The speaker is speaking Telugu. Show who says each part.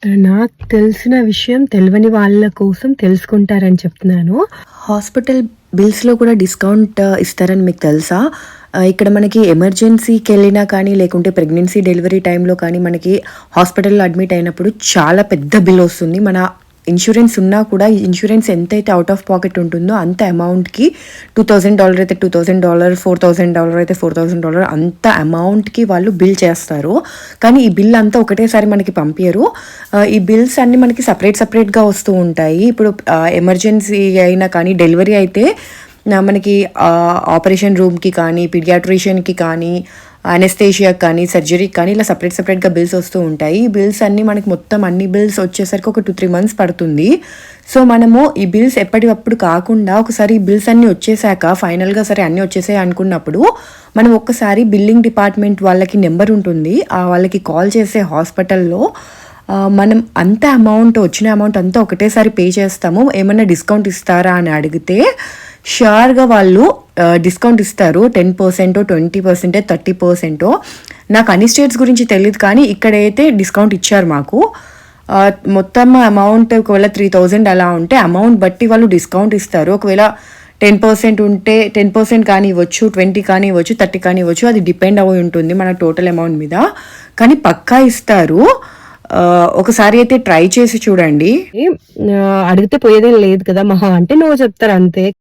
Speaker 1: నాకు తెలిసిన విషయం తెలవని వాళ్ళ కోసం తెలుసుకుంటారని చెప్తున్నాను.
Speaker 2: హాస్పిటల్ బిల్స్‌లో కూడా డిస్కౌంట్ ఇస్తారని మీకు తెలుసా? ఇక్కడ మనకి ఎమర్జెన్సీకెళ్ళినా కానీ, లేకుంటే ప్రెగ్నెన్సీ, డెలివరీ టైంలో కానీ మనకి హాస్పిటల్‌లో అడ్మిట్ అయినప్పుడు చాలా పెద్ద బిల్ ఒస్తుంది. మన ఇన్స్యూరెన్స్ ఉన్నా కూడా ఈ ఇన్స్యూరెన్స్ ఎంతైతే ఔట్ ఆఫ్ పాకెట్ ఉంటుందో అంత అమౌంట్‌కి $2000 అయితే $2000, $4000 అయితే $4000 అంత అమౌంట్‌కి వాళ్ళు బిల్ చేస్తారు. కానీ ఈ బిల్ అంతా ఒకటేసారి మనకి పంపియరు. ఈ బిల్స్ అన్నీ మనకి సెపరేట్‌గా వస్తూ ఉంటాయి. ఇప్పుడు ఎమర్జెన్సీ అయినా కానీ, డెలివరీ అయితే మనకి ఆపరేషన్ రూమ్‌కి కానీ, పీడియాట్రిషియన్‌కి కానీ, అనెస్థేషియాకి కానీ, సర్జరీకి కానీ ఇలా సెపరేట్‌గా బిల్స్ వస్తూ ఉంటాయి. ఈ బిల్స్ అన్నీ మనకి మొత్తం అన్ని బిల్స్ వచ్చేసరికి ఒక 2-3 మంత్స్ పడుతుంది. సో, మనము ఈ బిల్స్ ఎప్పటికప్పుడు కాకుండా ఒకసారి ఈ బిల్స్ అన్నీ వచ్చేసాక ఫైనల్‌గా సరే అన్నీ వచ్చేసాయి అనుకున్నప్పుడు మనం ఒక్కసారి బిల్లింగ్ డిపార్ట్మెంట్ వాళ్ళకి నెంబర్ ఉంటుంది. వాళ్ళకి కాల్ చేసే హాస్పిటల్‌లో మనం అంత అమౌంట్ వచ్చిన అమౌంట్ అంతా ఒకటేసారి పే చేస్తాము. ఏమన్నా డిస్కౌంట్ ఇస్తారా అని అడిగితే ష్యూర్‌గా వాళ్ళు డిస్కౌంట్ ఇస్తారు. 10%, 20%, 30%. నాకు అన్ని స్టేట్స్ గురించి తెలీదు కానీ ఇక్కడైతే డిస్కౌంట్ ఇచ్చారు మాకు. మొత్తం అమౌంట్ ఒకవేళ 3000 అలా ఉంటే అమౌంట్ బట్టి వాళ్ళు డిస్కౌంట్ ఇస్తారు. ఒకవేళ 10% ఉంటే 10% కానివ్వచ్చు, 20 కానివ్వచ్చు, 30 కానివ్వచ్చు. అది డిపెండ్ అయి ఉంటుంది మన టోటల్ అమౌంట్ మీద. కానీ పక్కా ఇస్తారు. ఒకసారి అయితే ట్రై చేసి చూడండి.
Speaker 1: అడిగితే పోయేదేం లేదు కదా! మహా అంటే నో చెప్తారు అంతే.